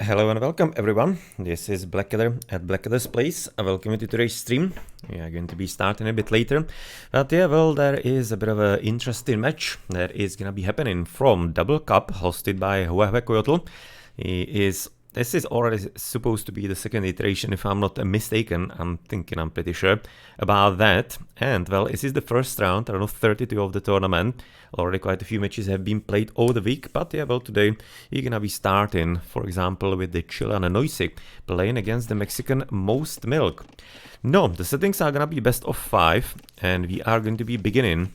Hello and welcome everyone. This is Blackadder at Blackadder's Place. Welcome to today's stream. We are going to be starting a bit later. But yeah, well, there is a bit of an interesting match that is going to be happening from Double Cup, hosted by Huehuecoyotl. This is already supposed to be the second iteration, if I'm not mistaken. I'm pretty sure about that. And well, this is the first round, I don't know, 32 of the tournament. Already quite a few matches have been played over the week, but yeah, well, today you're gonna be starting, for example, with the Chilean Noisick playing against the Mexican MostMilk. No, the settings are gonna be best of 5, and we are going to be beginning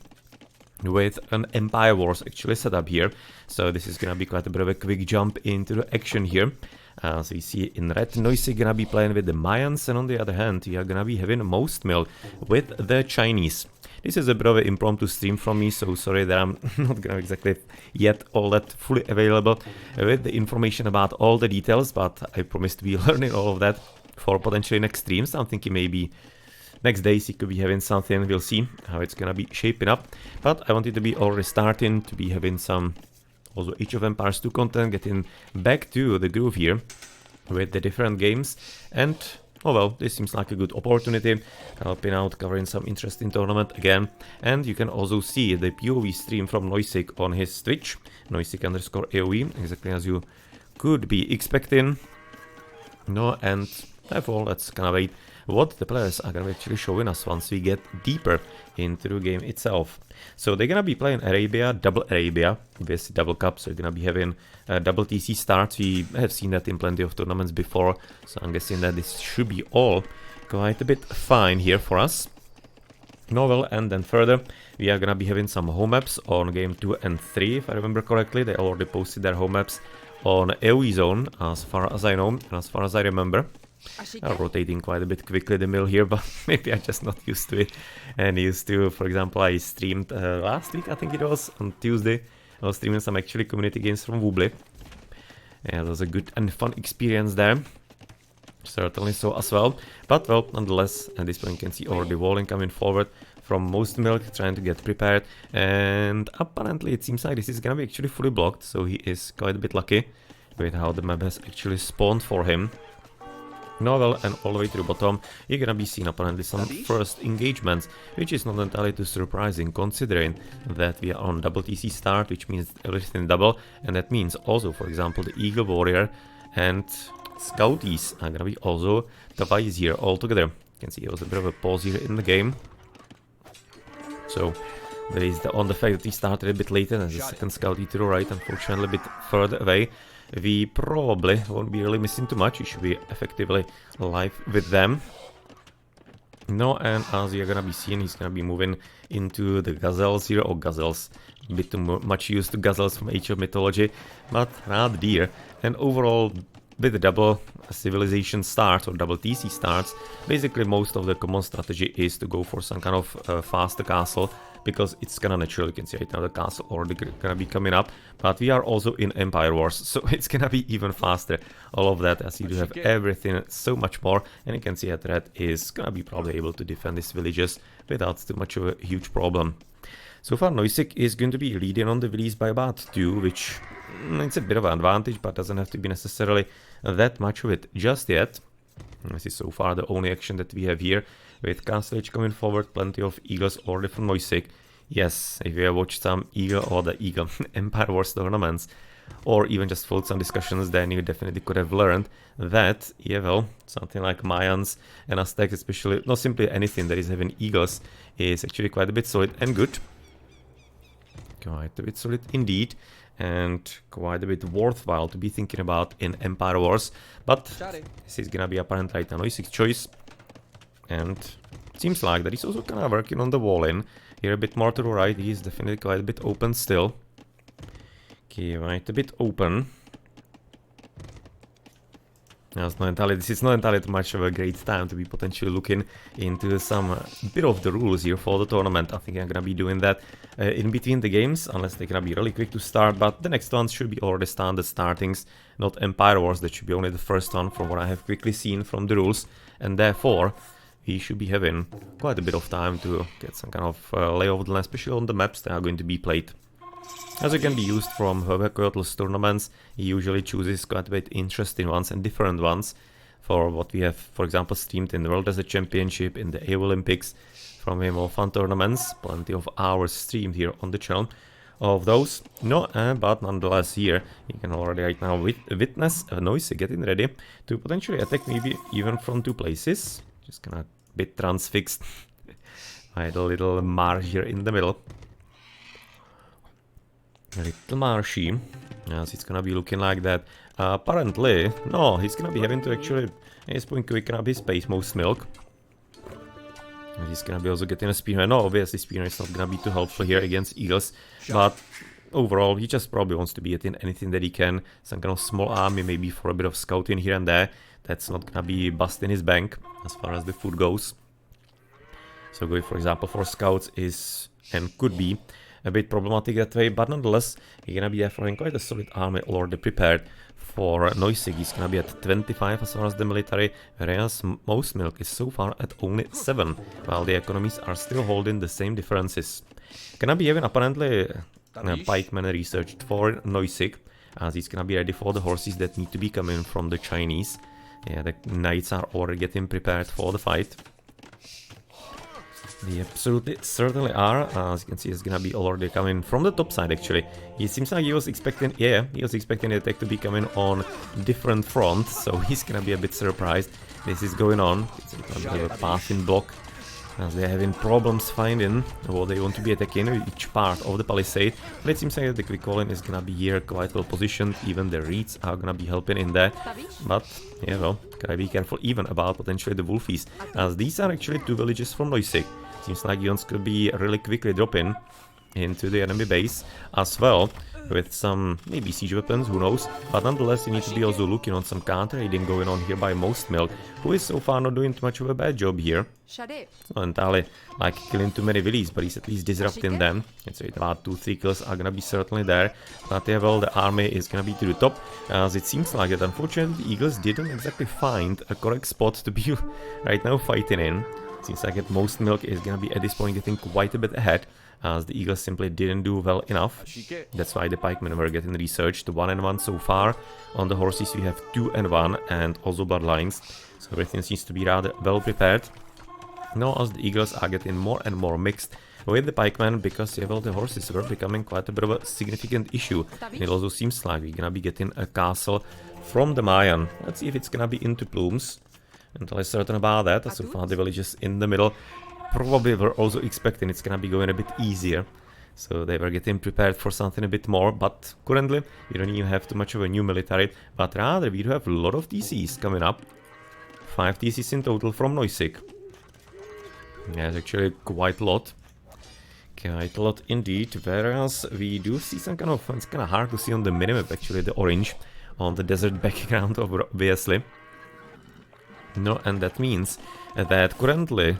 with an Empire Wars actually set up here. So this is gonna be quite a bit of a quick jump into the action here. So you see in red, Noisick gonna be playing with the Mayans, and on the other hand, we are gonna be having MostMilk with the Chinese. This is a bit of an impromptu stream from me, so sorry that I'm not gonna exactly yet all that fully available with the information about all the details, but I promise to be learning all of that for potentially next streams. I'm thinking maybe next days you could be having something, we'll see how it's gonna be shaping up. But I wanted to be already starting to be having some also Age of Empires 2 content, getting back to the groove here with the different games. And oh well, this seems like a good opportunity, helping out, covering some interesting tournament again. And you can also see the POV stream from Noisick on his Twitch, Noisick_AOE, exactly as you could be expecting. No, and therefore let's kind of wait what the players are gonna be actually showing us once we get deeper into the game itself. So they're gonna be playing Arabia, double Arabia, obviously double cup, so you're gonna be having double TC starts. We have seen that in plenty of tournaments before, so I'm guessing that this should be all quite a bit fine here for us. Novel, and then further, we are gonna be having some home maps on game 2 and 3, if I remember correctly. They already posted their home maps on AoE zone, as far as I know, and as far as I remember. Rotating quite a bit quickly the mill here, but maybe I'm just not used to it. And used to, for example, I streamed last week, I think it was, on Tuesday. I was streaming some actually community games from Woobly. Yeah, it was a good and fun experience there. Certainly so as well. But well, nonetheless, at this point you can see already Walling coming forward from MostMilk, trying to get prepared. And apparently it seems like this is gonna be actually fully blocked, so he is quite a bit lucky with how the map has actually spawned for him. Novel, and all the way to the bottom, you're gonna be seeing apparently some first engagements, which is not entirely too surprising considering that we are on double TC start, which means everything double, and that means also, for example, the Eagle Warrior and Scouties are gonna be also twice here altogether. You can see there was a bit of a pause here in the game. So there is on the fact that he started a bit later, and the second Scoutie to the right, unfortunately a bit further away. We probably won't be really missing too much. We should be effectively live with them. No, and as you're gonna be seeing, he's gonna be moving into the gazelles here, or gazelles. A bit too much used to gazelles from Age of Mythology, but rather deer. And overall, with the double Civilization starts or double TC starts, basically most of the common strategy is to go for some kind of faster castle, because it's gonna naturally, you can see right now the castle already gonna be coming up, but we are also in Empire Wars, so it's gonna be even faster, all of that, as you do have everything so much more. And you can see that Red is gonna be probably able to defend these villages without too much of a huge problem. So far Noisick is going to be leading on the villas by about 2, which it's a bit of an advantage, but doesn't have to be necessarily that much of it just yet. This is so far the only action that we have here, with Castle Age coming forward, plenty of Eagles already from Noisick. Yes, if you have watched some Eagle or the Eagle Empire Wars tournaments, or even just followed some discussions, then you definitely could have learned that, yeah, well, something like Mayans and Aztecs, especially, not simply anything that is having Eagles, is actually quite a bit solid and good. Quite a bit solid indeed, and quite a bit worthwhile to be thinking about in Empire Wars. But this is gonna be apparent right now, Noisick's choice. And it seems like that he's also kind of working on the wall in. Here a bit more to the right, he's definitely quite a bit open still. Okay, right, a bit open. This is not entirely too much of a great time to be potentially looking into some bit of the rules here for the tournament. I think I'm gonna be doing that in between the games, unless they're gonna be really quick to start, but the next ones should be already standard startings, not Empire Wars. That should be only the first one from what I have quickly seen from the rules, and therefore he should be having quite a bit of time to get some kind of lay of the land, especially on the maps that are going to be played. As it can be used from Huehuecoyotl's tournaments, he usually chooses quite a bit interesting ones and different ones for what we have, for example, streamed in the World Desert Championship, in the AO Olympics, from him all fun tournaments, plenty of hours streamed here on the channel of those. No, but nonetheless here, you can already right now witness Noisick getting ready to potentially attack maybe even from 2 places. Just gonna bit transfixed by the little marsh here in the middle. A little marshy. Yes, it's gonna be looking like that. Apparently, no, he's gonna be having to actually at this point quicken up his pace, MostMilk. He's gonna be also getting a speedrunner. No, obviously speedrunner is not gonna be too helpful here against Eagles, but overall he just probably wants to be getting anything that he can. Some kind of small army, maybe for a bit of scouting here and there. That's not gonna be busting his bank as far as the food goes. So going, for example, for scouts is and could be a bit problematic that way, but nonetheless, he's gonna be having quite a solid army already prepared. For Noisick, he's gonna be at 25 as far as the military, whereas MostMilk is so far at only 7, while the economies are still holding the same differences. Gonna be having apparently pikemen researched for Noisick, as he's gonna be ready for the horses that need to be coming from the Chinese. Yeah, the knights are already getting prepared for the fight. They absolutely certainly are. As you can see, it's gonna be already coming from the top side actually. It seems like he was expecting, yeah, he was expecting the attack to be coming on different fronts, so he's gonna be a bit surprised this is going on. It's a bit of a passing block, as they're having problems finding what they want to be attacking, each part of the palisade. But it seems like the quick calling is gonna be here quite well positioned, even the reeds are gonna be helping in there. But, yeah, well, gotta be careful even about potentially the wolfies, as these are actually 2 villages from Noisick. Seems like Yons could be really quickly dropping into the enemy base as well, with some maybe siege weapons, who knows. But nonetheless, you need to be also looking on some counter-raiding going on here by MostMilk, who is so far not doing too much of a bad job here. It's not entirely like killing too many villages, but he's at least disrupting them. It's about 2-3 kills are gonna be certainly there. But yeah, well, the army is gonna be to the top, as it seems like that unfortunately the Eagles didn't exactly find a correct spot to be right now fighting in. Seems like MostMilk is gonna be at this point getting quite a bit ahead, as the Eagles simply didn't do well enough. That's why the pikemen were getting researched. 1-1 so far. On the horses we have 2-1 and also bloodlines. So everything seems to be rather well prepared. Now as the Eagles are getting more and more mixed with the pikemen, because yeah, well, the horses were becoming quite a bit of a significant issue. And it also seems like we're gonna be getting a castle from the Mayan. Let's see if it's gonna be into plumes. Until I'm certain about that, so far the villages in the middle probably were also expecting it's gonna be going a bit easier. So they were getting prepared for something a bit more, but currently we don't even have too much of a new military, but rather we do have a lot of TCs coming up. 5 TCs in total from Noisick. Yeah, it's actually quite a lot. Quite a lot indeed, whereas we do see some kind of, it's kind of hard to see on the minimap actually, the orange on the desert background obviously. No, and that means that currently,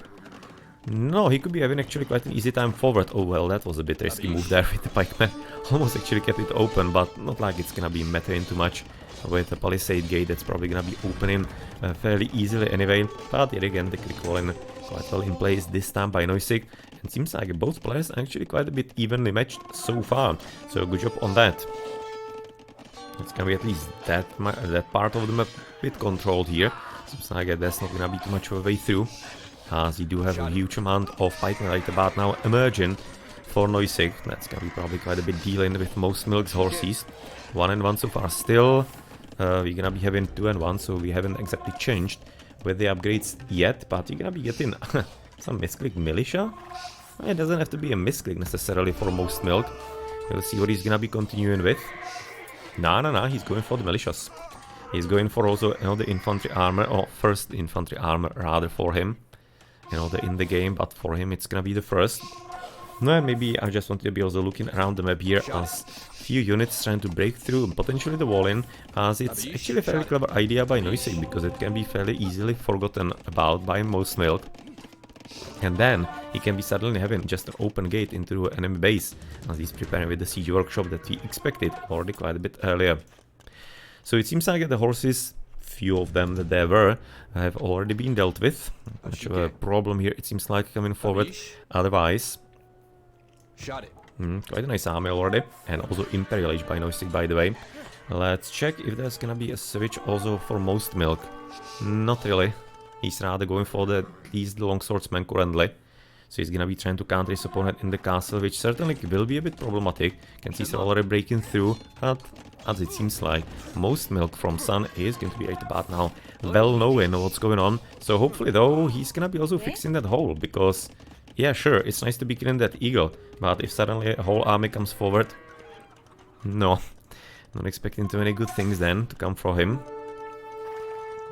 no, he could be having actually quite an easy time forward. Oh well, that was a bit risky move there with the pikeman. Almost actually kept it open, but not like it's gonna be mattering too much. With the palisade gate, that's probably gonna be opening fairly easily anyway. But yet again, the quick calling quite well in place this time by Noisick. And seems like both players are actually quite a bit evenly matched so far. So good job on that. It's gonna be at least that part of the map a bit controlled here. Seems like that's not gonna be too much of a way through, as you do have a huge amount of pikemen right about now emerging for Noisick. That's gonna be probably quite a bit dealing with MostMilk's horses. 1-1 so far still. We're gonna be having 2-1, so we haven't exactly changed with the upgrades yet, but you're gonna be getting some misclick militia. It doesn't have to be a misclick necessarily for MostMilk. We'll see what he's gonna be continuing with. No, he's going for the militias. He's going for also, you know, the infantry armor, or first infantry armor rather for him. You know, in the game, but for him it's gonna be the first. No, and maybe I just want to be also looking around the map here, as few units trying to break through and potentially the wall in, as it's actually a fairly clever idea by Noisick, because it can be fairly easily forgotten about by MostMilk. And then he can be suddenly having just an open gate into an enemy base, as he's preparing with the siege workshop that we expected already quite a bit earlier. So it seems like the horses, few of them that there were, have already been dealt with. Much of a problem here, it seems like, coming forward otherwise. Quite a nice army already, and also Imperial Age by Noisick, by the way. Let's check if there's gonna be a switch also for MostMilk. Not really. He's rather going for these long swordsmen currently. So he's gonna be trying to counter his opponent in the castle, which certainly will be a bit problematic. Can see some already breaking through, but as it seems like, MostMilk from Sun is going to be right about now, well knowing what's going on. So hopefully though, he's gonna be also fixing that hole, because yeah, sure, it's nice to be killing that eagle, but if suddenly a whole army comes forward, no. Not expecting too many good things then to come from him.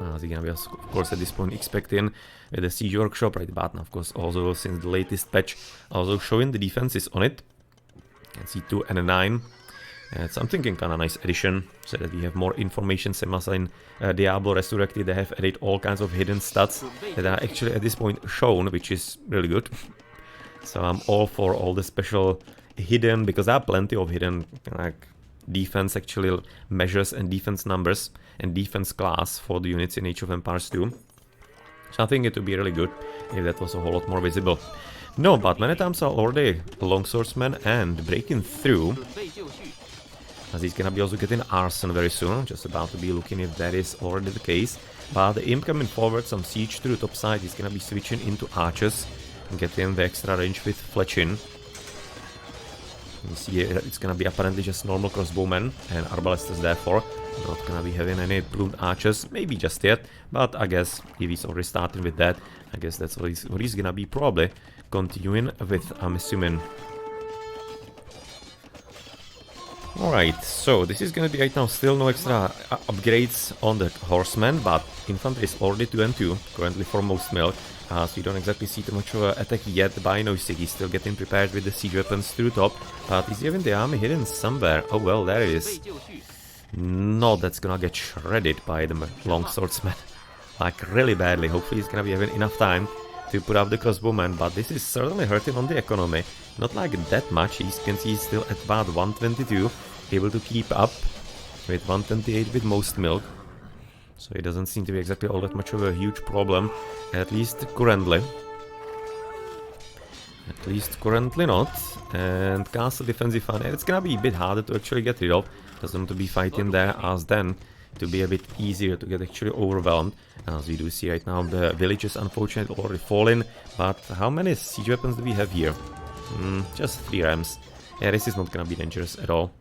As he's gonna be, of course, at this point expecting with the Siege Workshop, right about now, of course, also since the latest patch, also showing the defenses on it. You can see 2 and a 9. So I'm thinking kind of nice addition, so that we have more information. Same as in Diablo Resurrected, they have added all kinds of hidden stats that are actually at this point shown, which is really good. So I'm all for all the special hidden, because there are plenty of hidden like defense actually measures and defense numbers and defense class for the units in Age of Empires 2. So I think it would be really good if that was a whole lot more visible. No, but Men-at-Arms are already longswordsmen and breaking through. As he's gonna be also getting Arson very soon, just about to be looking if that is already the case. But the imp coming forward, some siege to the top side, he's gonna be switching into archers and getting the extra range with fletching. You see it's gonna be apparently just normal crossbowmen and arbalesters, therefore not gonna be having any plumed archers, maybe just yet, but I guess if he's already starting with that, I guess that's what he's gonna be probably continuing with, I'm assuming. Alright, so this is gonna be right now still no extra upgrades on the horsemen, but infantry is already 2 and 2, currently for MostMilk. So you don't exactly see too much of an attack yet by Noisick. He's still getting prepared with the siege weapons through top, but is even the army hidden somewhere? Oh well, there it is. No, that's gonna get shredded by the long swordsman, like really badly. Hopefully he's gonna be having enough time to put up the crossbowman, but this is certainly hurting on the economy. Not like that much. You can see he's still at about 122, able to keep up with 128 with MostMilk. So it doesn't seem to be exactly all that much of a huge problem, at least currently. At least currently not. And castle defensive fund, it's gonna be a bit harder to actually get rid of. Doesn't want to be fighting there, as then to be a bit easier to get actually overwhelmed. As we do see right now, the villages unfortunately already fallen. But how many siege weapons do we have here? Just 3 rams. Yeah, this is not gonna be dangerous at all.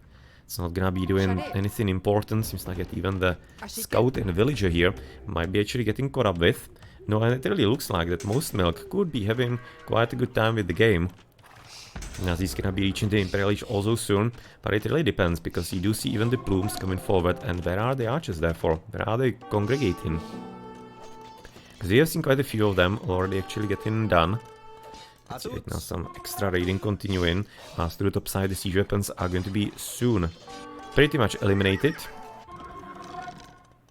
It's not gonna be doing anything important. Seems like that even the scout and villager here might be actually getting caught up with. No, and it really looks like that MostMilk could be having quite a good time with the game. As he's gonna be reaching the Imperial Age also soon. But it really depends, because you do see even the plumes coming forward. And where are the archers therefore? Where are they congregating? Because we have seen quite a few of them already actually getting done. Let's see right now some extra raiding continuing, as to the top side the siege weapons are going to be soon pretty much eliminated.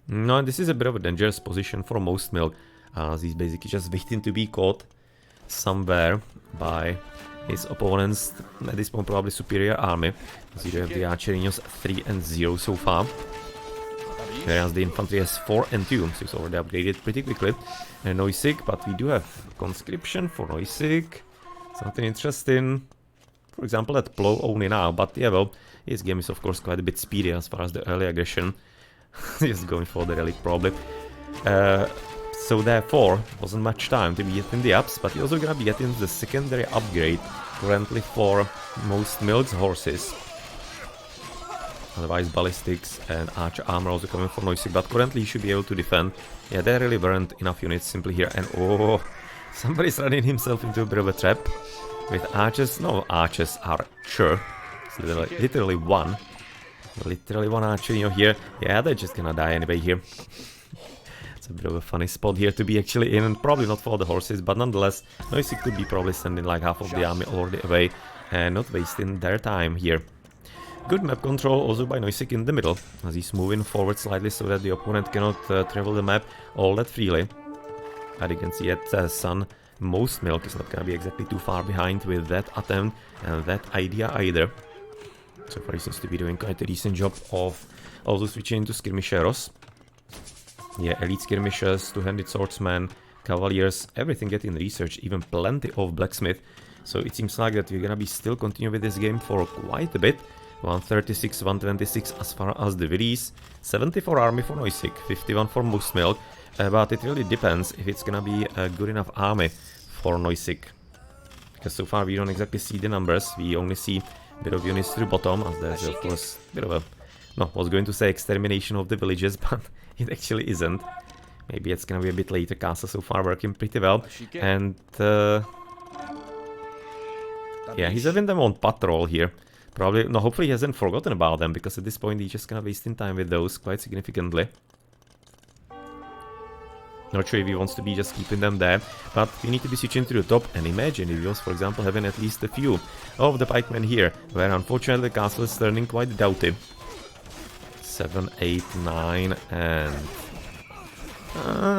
No, this is a bit of a dangerous position for MostMilk, as he's basically just waiting to be caught somewhere by his opponent's, at this point probably superior army, as you have the Archerinos 3 and 0 so far. Whereas the infantry has 4 and 2, so it's already upgraded pretty quickly. And Noisick, but we do have conscription for Noisick. Something interesting. For example, that plow only now, but yeah, well, his game is of course quite a bit speedy as far as the early aggression. Just going for the relic probably. So therefore, wasn't much time to be getting the ups, but you're also gonna be getting the secondary upgrade currently for MostMilk's horses. Otherwise, ballistics and archer armor also coming for Noisick, but currently he should be able to defend. Yeah, there really weren't enough units simply here, and oh, somebody's running himself into a bit of a trap with archers. No, archers, archer. It's literally one. Literally one archer, you know, here. Yeah, they're just gonna die anyway here. It's a bit of a funny spot here to be actually in, and probably not for the horses, but nonetheless, Noisick could be probably sending like half of the army already away and not wasting their time here. Good map control also by Noisick in the middle, as he's moving forward slightly so that the opponent cannot travel the map all that freely. And you can see at Sun, MostMilk is not gonna be exactly too far behind with that attempt and that idea either. So far he seems to be doing quite a decent job of also switching into skirmisheros. Yeah, elite skirmishers, two-handed swordsmen, cavaliers, everything getting research, even plenty of blacksmith. So it seems like that we're gonna be still continue with this game for quite a bit. 136, 126 as far as the villies, 74 army for Noisick, 51 for MostMilk, but it really depends if it's gonna be a good enough army for Noisick. Because so far we don't exactly see the numbers, we only see a bit of units through bottom, as there's of course a bit of a... No, I was going to say extermination of the villages, but it actually isn't. Maybe it's gonna be a bit later. Castle so far working pretty well, and yeah, he's having them on patrol here. Probably, no, hopefully he hasn't forgotten about them, because at this point he's just gonna wasting time with those quite significantly. Not sure if he wants to be just keeping them there, but we need to be switching to the top, and imagine if he was, for example, having at least a few of the pikemen here, where unfortunately the castle is turning quite doubty. 7, 8, 9, and...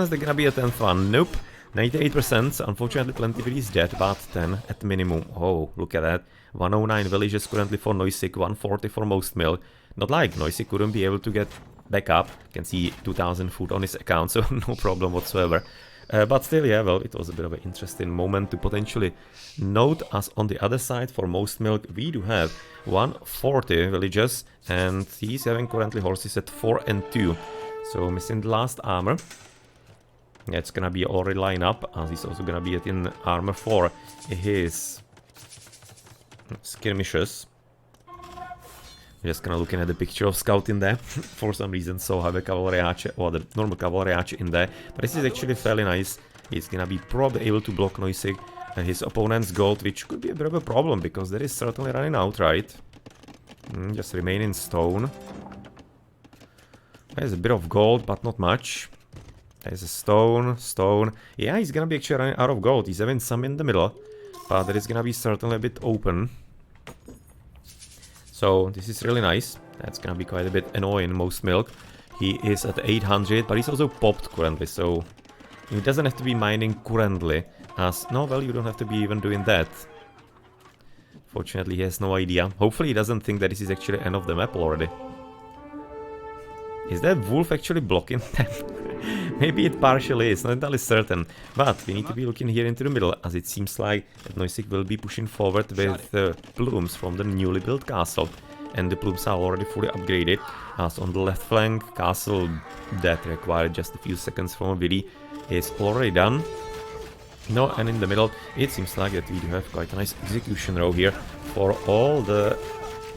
is there gonna be a 10th one? Nope. 98%, unfortunately plenty of these dead, but 10 at minimum. Oh, look at that. 109 villages currently for Noisick, 140 for MostMilk. Not like Noisick couldn't be able to get back up. You can see 2000 food on his account, so no problem whatsoever. But still, yeah, well, it was a bit of an interesting moment to potentially note, as on the other side for MostMilk we do have 140 villages, and he's having currently horses at 4 and 2. So missing the last armor. Yeah, it's gonna be already line up, as he's also gonna be in armor for his skirmishes. Just kind of looking at the picture of Scout in there. For some reason, so have a Cavalriace, or the normal Cavalriace in there. But this is actually fairly nice. He's gonna be probably able to block Noisick and his opponent's gold, which could be a bit of a problem, because there is certainly running out, right? Just remain in stone. There's a bit of gold, but not much. There's a stone. Yeah, he's gonna be actually running out of gold. He's having some in the middle, but there is gonna be certainly a bit open. So this is really nice. That's gonna be quite a bit annoying. MostMilk, he is at 800, but he's also popped currently, so he doesn't have to be mining currently. As no, well, you don't have to be even doing that. Fortunately, he has no idea. Hopefully, he doesn't think that this is actually end of the map already. Is that wolf actually blocking them? Maybe it partially is, not entirely certain. But we need to be looking here into the middle, as it seems like that Noisick will be pushing forward with plumes from the newly built castle. And the plumes are already fully upgraded, as on the left flank, castle that required just a few seconds from a villi is already done. No, and in the middle, it seems like that we do have quite a nice execution row here for all the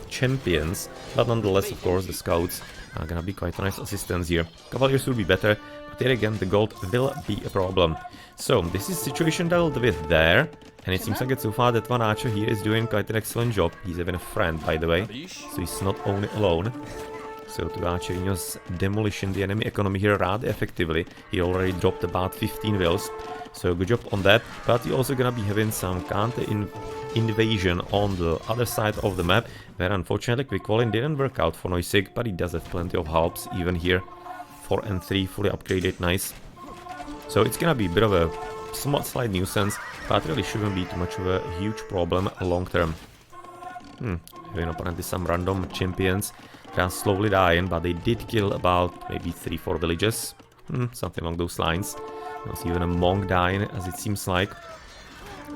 champions. But nonetheless, of course, the scouts are gonna be quite a nice assistance here. Cavaliers will be better, but there again, the gold will be a problem. So, this is situation dealt with there, and it seems like that so far that one archer here is doing quite an excellent job. He's having a friend, by the way, so he's not only alone. So, to Archerinos demolishing the enemy economy here rather effectively. He already dropped about 15 wills, so good job on that. But you're also gonna be having some counter-invasion on the other side of the map, where unfortunately quick walling didn't work out for Noisick, but he does have plenty of helps even here. 4 and 3 fully upgraded, nice. So it's gonna be a bit of a somewhat slight nuisance, but really shouldn't be too much of a huge problem long term. Having apparently some random champions that are slowly dying, but they did kill about maybe 3-4 villages. Something along those lines. There's even a monk dying, as it seems like.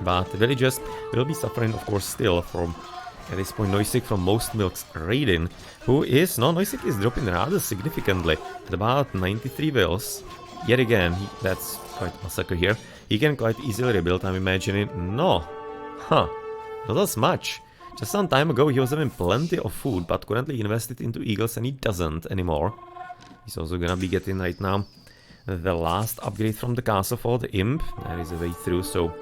But the villagers will be suffering, of course, still from, at this point, Noisick from MostMilk's raiding, who is, no, Noisick is dropping rather significantly at about 93 wills. Yet again, that's quite a massacre here. He can quite easily rebuild, I'm imagining. No, not as much. Just some time ago he was having plenty of food, but currently invested into eagles and he doesn't anymore. He's also gonna be getting right now the last upgrade from the castle for the imp. There is a way through, so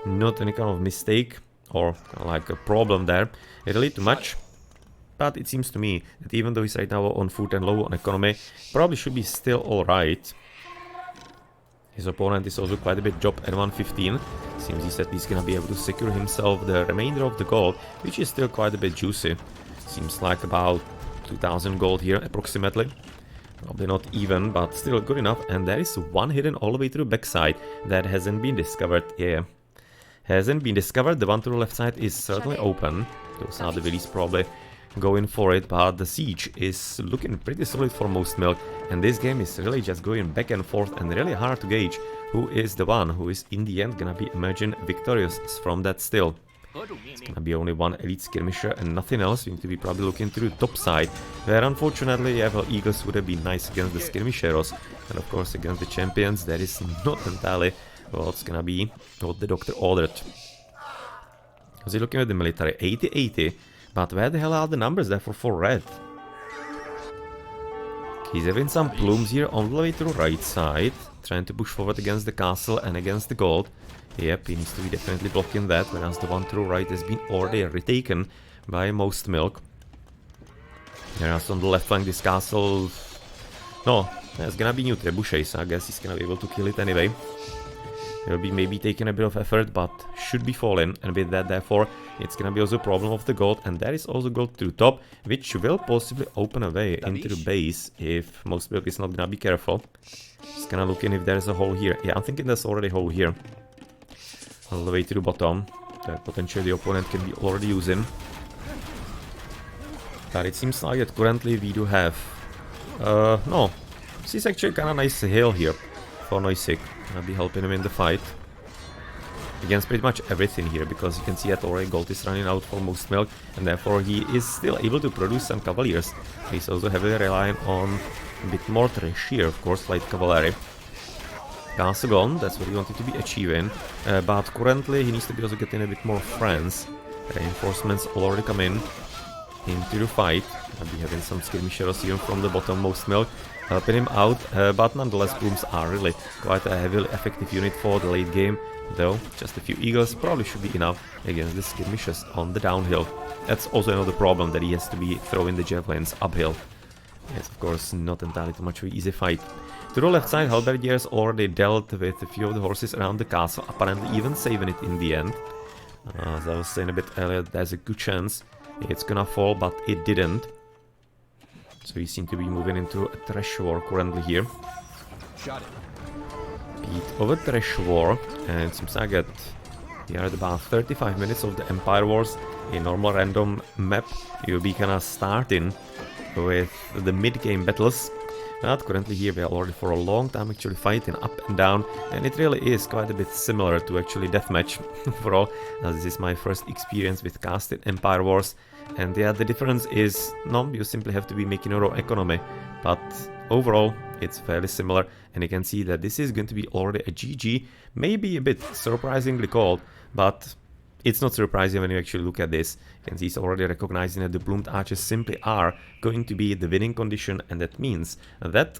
not any kind of mistake or like a problem there. Really too much. But it seems to me that even though he's right now on food and low on economy, probably should be still alright. His opponent is also quite a bit dropped at 115. Seems he said he's gonna be able to secure himself the remainder of the gold, which is still quite a bit juicy. Seems like about 2000 gold here approximately. Probably not even, but still good enough. And there is one hidden all the way to the backside that hasn't been discovered. Yeah, hasn't been discovered. The one to the left side is certainly open. Those are the villies probably going for it, but the siege is looking pretty solid for MostMilk, and this game is really just going back and forth and really hard to gauge who is the one who is in the end gonna be emerging victorious from that still. It's gonna be only one elite skirmisher and nothing else. We need to be probably looking through the top side, where unfortunately, yeah, well, Eagles would have been nice against the skirmisheros, and of course against the champions, that is not entirely what's gonna be what the doctor ordered. Was he looking at the military? 80-80, but where the hell are the numbers there for red? He's having some plumes here on the way to the right side, trying to push forward against the castle and against the gold. Yep, he needs to be definitely blocking that, whereas the one to the right has been already retaken by MostMilk. Whereas on the left flank, this castle... No, it's gonna be new trebuchet, so I guess he's gonna be able to kill it anyway. It'll be maybe taking a bit of effort, but should be falling, and with that, therefore, it's gonna be also a problem of the gold, and there is also gold to the top, which will possibly open a way into the base if MostMilk is not gonna be careful. Just gonna look in if there's a hole here. Yeah, I'm thinking there's already a hole here. All the way to the bottom, that potentially the opponent can be already using. But it seems like that currently we do have... no, this is actually kinda nice hill here for Noisick. I'll be helping him in the fight against pretty much everything here, because you can see that already gold is running out for MostMilk, and therefore he is still able to produce some cavaliers. He's also heavily relying on a bit more trash here, of course, light cavalry. Castle gone, that's what he wanted to be achieving, but currently he needs to be also getting a bit more friends. Reinforcements already come in into the fight. I'll be having some skirmishers here from the bottom, MostMilk, helping him out, but nonetheless plumes are really quite a heavily effective unit for the late game, though just a few eagles probably should be enough against the skirmishers on the downhill. That's also another problem, that he has to be throwing the javelins uphill. It's of course not entirely too much of an easy fight. To the left side, Halberdiers already dealt with a few of the horses around the castle, apparently even saving it in the end. As I was saying a bit earlier, there's a good chance it's gonna fall, but it didn't. So we seem to be moving into a trash war currently here. Beat of a trash war, and it seems like that we are at about 35 minutes of the Empire Wars. A normal random map, you'll be kinda starting with the mid-game battles. But currently here we are already for a long time actually fighting up and down, and it really is quite a bit similar to actually deathmatch overall, as this is my first experience with casting Empire Wars. And yeah, the difference is, no, you simply have to be making your own economy, but overall it's fairly similar, and you can see that this is going to be already a GG, maybe a bit surprisingly called, but it's not surprising when you actually look at this. You can see it's already recognizing that the plumed archers simply are going to be the winning condition, and that means that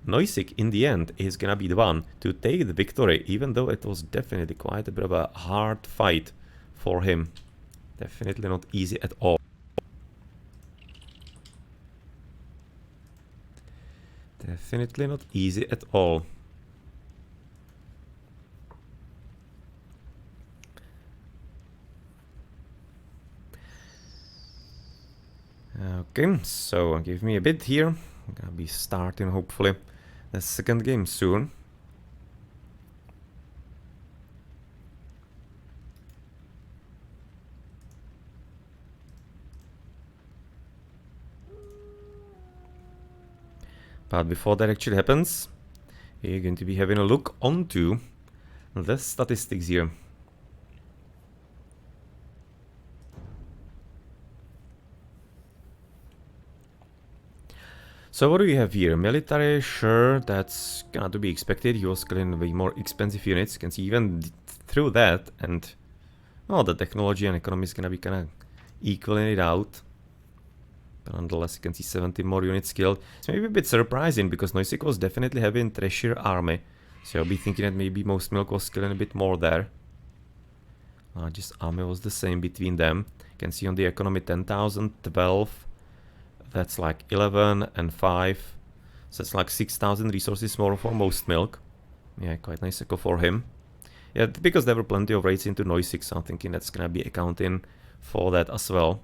Noisick in the end is gonna be the one to take the victory, even though it was definitely quite a bit of a hard fight for him. Definitely not easy at all. Definitely not easy at all. Okay, so give me a bit here. I'm gonna be starting hopefully the second game soon. But before that actually happens, we're going to be having a look onto the statistics here. So what do we have here? Military, sure, that's gonna to be expected. He was killing way more expensive units. You can see even through that, and oh, the technology and economy is gonna be kinda equaling it out. But nonetheless, you can see 70 more units killed. It's maybe a bit surprising, because Noisick was definitely having trashier army. So I'll be thinking that maybe MostMilk was killing a bit more there. Just army was the same between them. You can see on the economy 10,000, 12. That's like 11 and 5. So it's like 6,000 resources more for MostMilk. Yeah, quite nice echo for him. Yeah, because there were plenty of raids into Noisick, so I'm thinking that's gonna be accounting for that as well.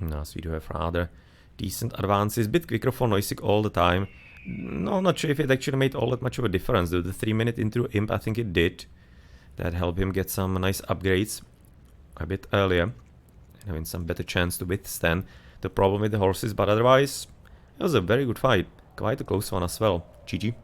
No, so we do have rather decent advances. Bit quicker for Noisick all the time. No, not sure if it actually made all that much of a difference, though. The 3-minute into Imp, I think it did. That helped him get some nice upgrades a bit earlier, and having some better chance to withstand the problem with the horses, but otherwise, it was a very good fight. Quite a close one as well. GG.